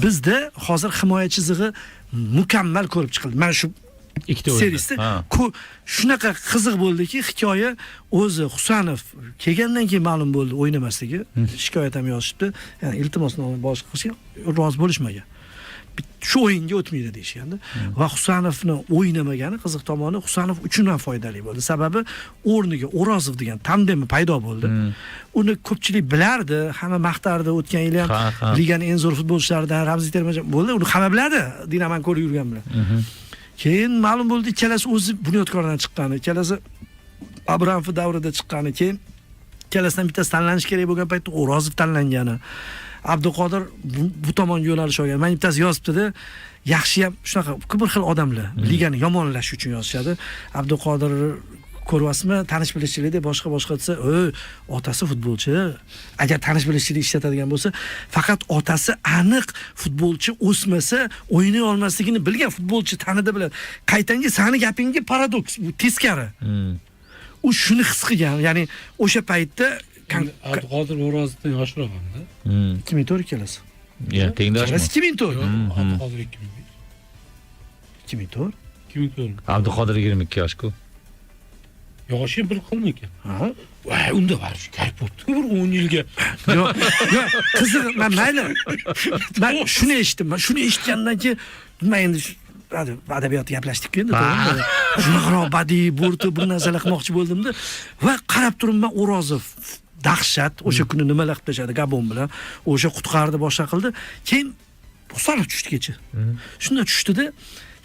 Bizda hozir himoya chizig'i mukammal ko'rib chiqildi. Mana shu ikkita serisda shunaqa qiziq bo'ldiki, hikoya o'zi Husanov kelgandan keyin ma'lum bo'ldi o'ynamasligi. Shikoyat ham yozishibdi. Ya'ni iltimosnoma boshqa qilishga rozi bo'lishmagan. Shu o'yinga o'tmaydi deyshgandi. Va Husanovni o'ynamagani qiziq tomoni Husanov uchun ham foydali bo'ldi. Sababi o'rniga O'rozov degan tandemi paydo bo'ldi. Uni ko'pchilik bilardi, hamma maqtardi, o'tgan yil ham liganing eng zo'r futbolchilaridan ramziy terma jamoa bo'ldi. Uni hamma biladi, Dinamoni ko'rib yurgan bilan. Keyin ma'lum bo'ldi, ikkalasi o'zi bunyodkordan chiqqani, ikkalasi Abramov davrida chiqqani, keyin ikkalasidan bittasi tanlanish kerak bo'lgan paytda O'rozov tanlangani. Abduqodir bu tomon yo'nalish olgan. Men bittasi yozibdi-da, yaxshi ham shunaqa bir xil odamlar ligani yomonlash uchun yozishadi. Abduqodir ko'ryapsizmi, tanish bilishchilikda boshqa desa, otasi futbolchi. Agar tanish bilishchilik ishlatadigan bo'lsa, faqat otasi aniq futbolchi o'smasa, o'ynay olmasligini bilgan futbolchi tanida biladi. Qaytanga sani gapingga paradoks, bu teskari. U shuni his qilgan, ya'ni o'sha paytda Abduqodir O'rozovdan yoshroq hamda. 2004 kelasi. Ya, tengdoshmi? 2004. Abduqodir 2004. 2004. Abduqodir 22 yosh-ku. Yoshi bir xilmikan? Ha? Voy, unda var shu kayf bo'pti-ku bir 10 yilga. Yo'q, qiziq, men mayli. Men shuni eshitdim. Men shuni eshitgandan keyin men endi adabiyot gaplashdik-ku endi, to'g'rimi? Shunaqroq badiiy burti bir narsalar qilmoqchi bo'ldim-da va qarab turibman O'rozov dahshat, o'sha kuni nimalar qilib tashadi Gabon bilan, o'sha qutqardi, boshqa qildi. Keyin Husanov tushdi kecha. Shunda tushdida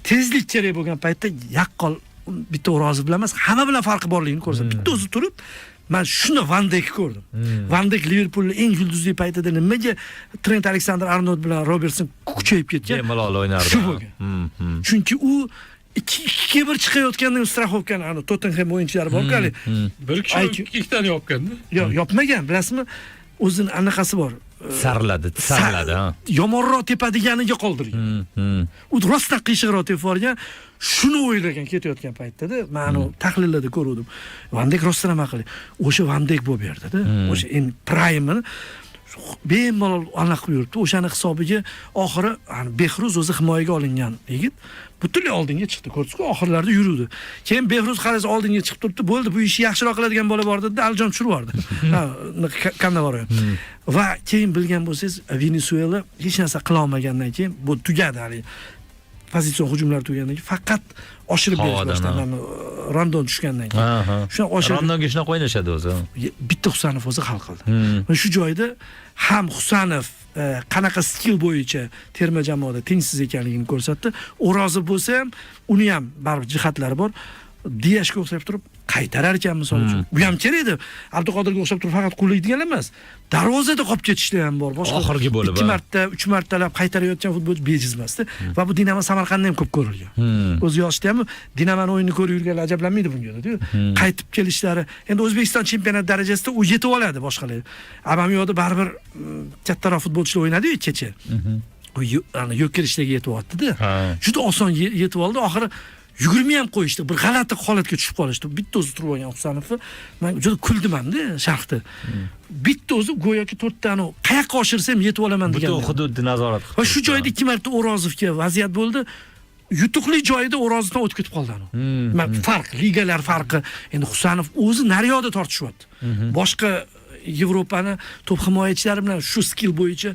tezlik kerak bo'lgan paytda yaqqol bitta O'rozov bilan emas, hamma bilan farqi borligini ko'rsatdi. Bitta o'zi turib, men shuni Van Deyk ko'rdim. Van Deyk Liverpoolning eng yulduzli paytida nimaga Trent Alexander-Arnold bilan Robertson kuchayib ketgan? Bemalol o'ynardi. Shu bo'lgan. Chunki u 2-1 chiqayotgandan strafovkani, ana Tottenham o'yinchilari bor-ku, bir kishi ikkitani yopganda. Yo'q, yopmagan, bilasizmi? O'zining anaqasi bor. Sarladi. Yomonroq tepadiganiga qoldirgan. U rostdan qiyshiqroq tepib yuborgan. Shuni o'ylagan ketayotgan paytda-da, men uni tahlillarda ko'rdim. Van Deyk rostdan nima qildi? O'sha Van Deyk bo'lib berdi-da. O'sha prime'ini bemalol aniq qilib yuribdi. O'shani hisobiga oxiri Behruz o'zi himoyaga olingan yigit butunlay oldinga chiqdi. Ko'rdingizku, oxirlarda yuruvdi. Keyin Behruz qarasa oldinga chiqib turibdi, bo'ldi, bu ishni yaxshiroq qiladigan bola bor dedi, Aljon tushirib yubordi. Kannavaro. Va keyin bilgan bo'lsangiz, Venezuela hech narsa qila olmagandan keyin bu tugadi hali. Pozitsion hujumlar tugagandan keyin faqat oshirib berish boshlandi. Rondon tushgandan keyin. Shuna oshirib. Rondonga shunaqa o'ynashadi o'zi. Bitta Husanov o'zi hal qildi. Va shu joyda ham Husanov qanaqa skill bo'yicha terma jamoada tengsiz ekanligini ko'rsatdi. O'rozov bo'lsa ham, uni ham baribir jihatlari bor. Diyashga o'xshab turib qaytarar ekan misol uchun. Bu ham kerak edi. Abduqodirga o'xshab turib faqat qullaydigan emas. Darvozada qolib ketishlar ham bor. Boshqa oxirgi bo'lib 2 marta, 3 martalab qaytarayotgan futbolchi bejiz emasdi. Va bu Dinamo Samarqandda ham ko'p ko'rilgan. O'zi yozishdi ham, Dinamoning o'yinini ko'rib yurganlar ajablanmaydi bunga dedi. Qaytib kelishlari, endi O'zbekiston chempionat darajasida u yetib oladi boshqalar. Ammo yo'qda baribir kattaroq futbolchilar o'ynadi-ku kecha. U yo'q kirishdagi yetib oldi-da. Juda oson yetib oldi, oxiri yugurmay ham qo'yishdi. Bir g'alati holatga tushib qolishdi. Bitta o'zi turib olgan Husanovni men juda kuldim ham-da sharhda. Bitta o'zi go'yoki 4 tani qayoqqa oshirsam yetib olaman degan. Butun hududni nazorat qildi. Va shu joyda 2 marta O'rozovga vaziyat bo'ldi. Yutuqli joyida O'rozovdan o'tib ketib qoldi. Farq, ligalar farqi. Endi Husanov o'zi naryoqda tortishyapti. Boshqa Yevropani top himoyachilari bilan shu skill bo'yicha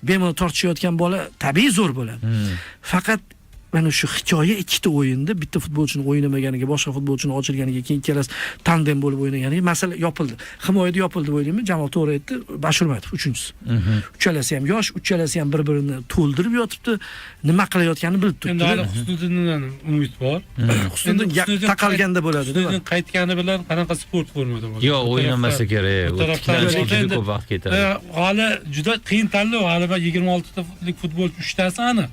bemalol tortishayotgan bola tabiiy zo'r bo'ladi. Faqat mana shu hikoya ikkita o'yinda bitta futbolchini o'ynamaganiga, boshqa futbolchini ochilganiga, keyin ikkalasi tandem bo'lib o'ynaganiga masala yopildi. Himoyada yopildi deb o'ylayman. Jamol to'g'ri aytdi. Bashurmatov uchinchisi. Uchalasi ham yosh, uchalasi ham bir-birini to'ldirib yotibdi. Nima qilayotganini bilib turibdi. Endi hali Husniddindan umid bor. Husniddin taqalganda bo'ladi. Husniddin qaytgani bilan qanaqa sport formada bo'ladi? Yo'q, o'ynamasa kerak. U tiklanishga juda ko'p vaqt ketadi. Hali juda qiyin tanlov. Hali 26 ta futbolchi 3 tasi aniq.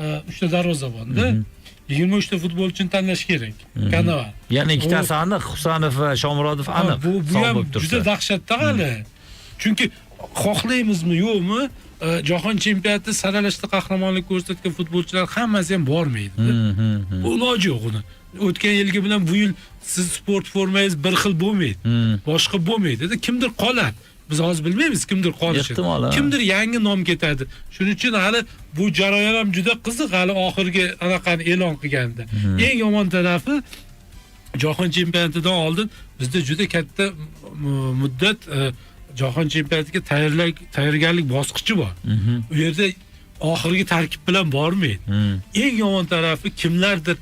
3 ta darvozabonda 23 ta futbolchini tanlash kerak. Kanava. Ya'ni ikkitasi aniq, Husanov va Shomurodov aniq. Bu ham juda dahshatda hali. Chunki xohlaymizmi, yo'qmi, jahon chempionati saralashda qahramonlik ko'rsatgan futbolchilar hammasi ham bormaydi. Bu iloji yo'q uni. O'tgan yilgi bilan bu yil siz sport formangiz bir xil bo'lmaydi. Boshqa bo'lmaydi. Kimdir qoladi. Biz hozir bilmaymiz kimdir qolishi. Ehtimol, ha. Kimdir yangi nom ketadi. Shuning uchun hali bu jarayon ham juda qiziq, hali oxirgi anaqani e'lon qilganda. Eng yomon tarafi Jahon chempionatidan oldin bizda juda katta muddat Jahon chempionatiga tayyorgarlik bosqichi bor. U yerda oxirgi tarkib bilan bormaydi. Eng yomon tarafi kimlardir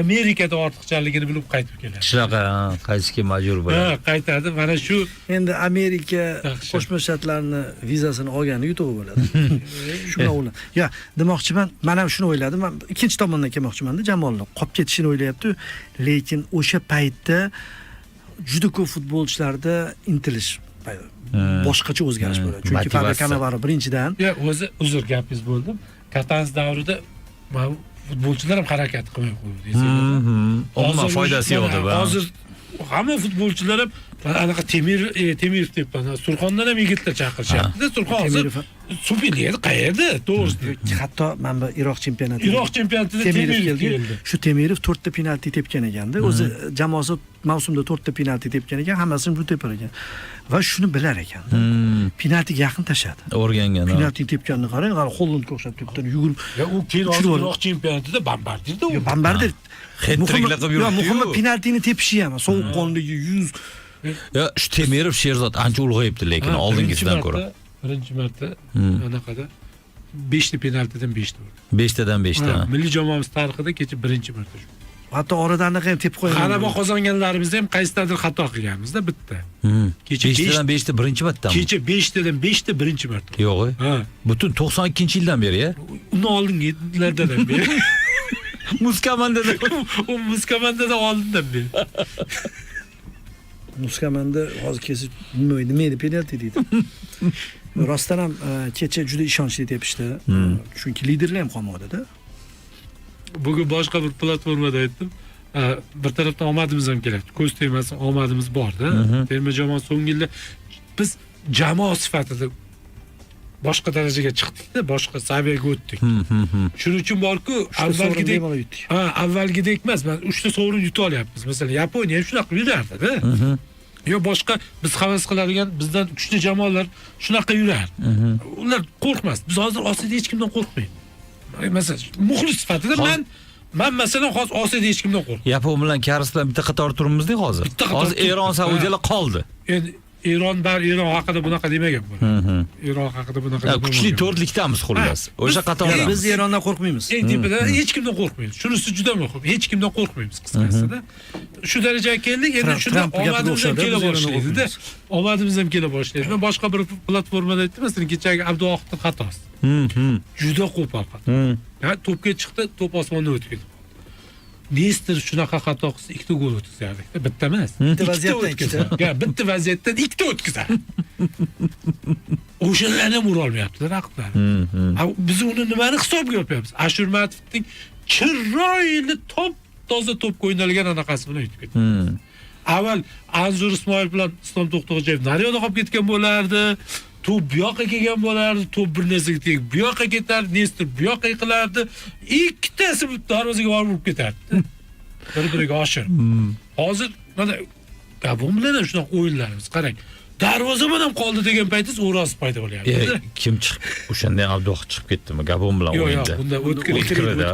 Amerikada ortiqchaligini bilib qaytib keladi. Shunaqa qaytishga majbur bo'ladi. Ha, qaytadi. Mana shu Endi Amerika Yaxshi. Qo'shma Shtatlarni vizasini olgani yutuq bo'ladi. Shunga o'yladim. Ya, demoqchiman, men ham shuni o'yladim. Men ikkinchi tomondan kelmoqchiman-da, Jamolni qolib ketishini o'ylayapti, lekin o'sha paytda juda ko'p futbolchilarda intilish boshqacha o'zgarish bo'ladi. Chunki Fabio Cannavaro birinchidan ya o'zi uzr gapingiz bo'ldim. Katans davrida futbolchilar ham harakat qilmay qo'ydi. Umuman foydasi yo'q deb. Hozir hamma futbolchilar ham anaqa Temirov deb Surxondan ham yigitlar chaqirishyapti. Surxon hozir Superligada qayerda? To'g'risi. hatto mana bu Iroq chempionati. Iroq chempionatida Temirov keldi. Shu Temirov 4 ta penalti tepgan ekanda. O'zi jamoasi mavsumda 4 ta penalti tepgan ekan, hammasini bu tepar ekan. Va shuni bilar ekanda. Penaltiga yaqin tashadi. O'rgangan. Penalti tepganini qarang, hali Hollandga o'xshab tepdi, yugurib. Ya u keyin Iroq chempionatida bombardirda u. Bombardir. Hat-tricklar qilib yuribdi. Muhimi penaltini tepishi ham, sovuqqonligi, yuz. Ya, shu Temirov Sherzod ancha ulg'ayibdi, lekin oldingisidan ko'ra. Birinchi marta anaqada 5 ta penaltidan 5 ta urdi. 5 tadan 5 ta. Milliy jamoamiz tarixida kecha birinchi marta shu. Hatto oradan ham tepib qo'ygan. G'alaba qozonganlarimiz ham qaysidir xato qilganmiz-da bitta. Kecha 5 tadan 5 ta birinchi martami? Kecha 5 tadan 5 ta birinchi marta. Yo'q. Ha. Butun 92-yildan beri, ya. Uni oldingilardan ham beri. Muskamandada. U Muskamandadan oldindan beri. Muskamanda hozir kesib nima edi penalti deydi. Rostdan ham kecha juda ishonchli tepishdi. Chunki liderlar ham qolmadi-da. Bugun boshqa bir platformada aytdim. Bir tarafdan omadimiz ham kelyapti. Ko'z tegmasin, omadimiz bor-da. Terma jamoa so'nggi yilda biz jamoa sifatida boshqa darajaga chiqdik-da, boshqa saviyaga o'tdik. Shuning uchun borku, avvalgidek emas, men 3 ta sovrin yuta olyapmiz. Masalan, Yaponiya ham shunaqa yurardi-da. Yo boshqa biz havas qiladigan bizdan kuchli jamoalar shunaqa yurar. Ular qo'rqmas. Biz hozir Osiyoda hech kimdan qo'rqmaymiz. Masalan, muxlis sifatida men masalan hozir Osiyoda hech kimdan qo'rqmayman. Yapon bilan Karis bilan bitta qator turibmiz-da hozir. Hozir Eron, Saudiyalar qoldi. Endi Eron haqida bunaqa demagan bo'ladi. Eron haqida bunaqa demagan. Kuchli to'rtlikdamiz xullas. O'sha qatorda. Biz Erondan qo'rqmaymiz. Eng tepida hech kimdan qo'rqmaymiz. Shunisi juda muhim. Hech kimdan qo'rqmaymiz qisqasida. Shu darajaga keldik, endi shunda omadimiz ham kela boshlaydi-da. Omadimiz ham kela boshlaydi. Men boshqa bir platformada aytdim, masalan, kechagi Abduvohidning xatosi. Juda qo'pol xato. Ya to'pga chiqdi, to'p osmondan o'tib ketdi. Nester shunaqa xato qilsa 2 ta gol o'tkazardi. Bitta emas. Bitta vaziyatdan ikkita. Ya bitta vaziyatdan 2 ta o'tkazardi. O'shalarni ham ura olmayaptilar raqiblar. Biz uni nimani hisobga olmayapmiz? Ashurmatovning chiroyli toza to'p o'ynalgan anaqasi bilan yutib ketdi. Avval Anzur Ismoil bilan Islom To'xto'xo'jayev naryoqda qolib ketgan bo'lardi. To'p bu yoqqa kelgan bo'lardi, to'p bir narsaga tegib bu yoqqa ketardi, Nester bu yoqqa yiqilardi. Ikkitasi darvozaga borib urib ketardi. Bir-biriga oshir. Hozir mana Gabon bilan ham shunaqa o'yinlarimiz qarang. Darvoza bilan qoldi degan paytingiz o'roz paydo bo'lyapti. Kim chiqib o'shanda Abduvohid chiqib ketdimi Gabon bilan o'yinda? Yo'q, bunda o'tkirida.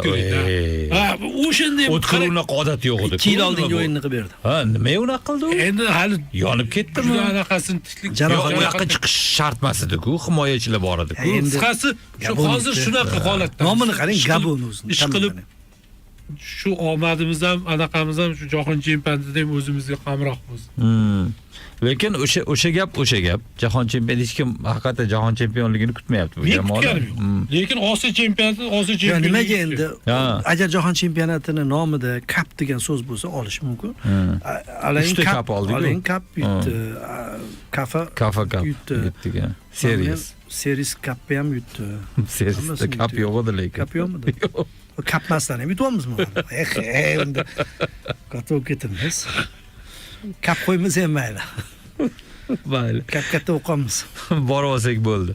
Ha, o'shanda o'tkir unaqa odat yo'q edi. 2 yil oldingi o'yinni qilib berdi. Ha, nima unaqa qildi u? Endi hali yonib ketdimi? Juda anaqasini tiklik. Yo'q, u yoqqa chiqish shart emas edi-ku, himoyachilar bor edi-ku. Qisqasi, shu hozir shunaqa holatda. Nomini qarang, Gabon o'zi. Ish qilib shu omadimiz ham, anaqamiz ham shu jahon chempionatida ham o'zimizga qamroq bo'lsin. Lekin o'sha gap. Jahon chempioni hech kim haqiqatan jahon chempionligini kutmayapti bu jamoalar. Lekin Osiyo chempionati, Nimaga endi? Agar jahon chempionatini nomida kap degan so'z bo'lsa, olish mumkin. Alain kap oldik. Alain kap yutdi. Kafa yutdi. Series kapni ham yutdi. Seriesda kap yo'q edi lekin. Kap yo'qmidi? Kapmasdan ham yutyapmizmi? Endi katta ketamiz. Kap qo'ymiz ham mayli. Mayli. Katta o'qamiz. Borib olsak bo'ldi.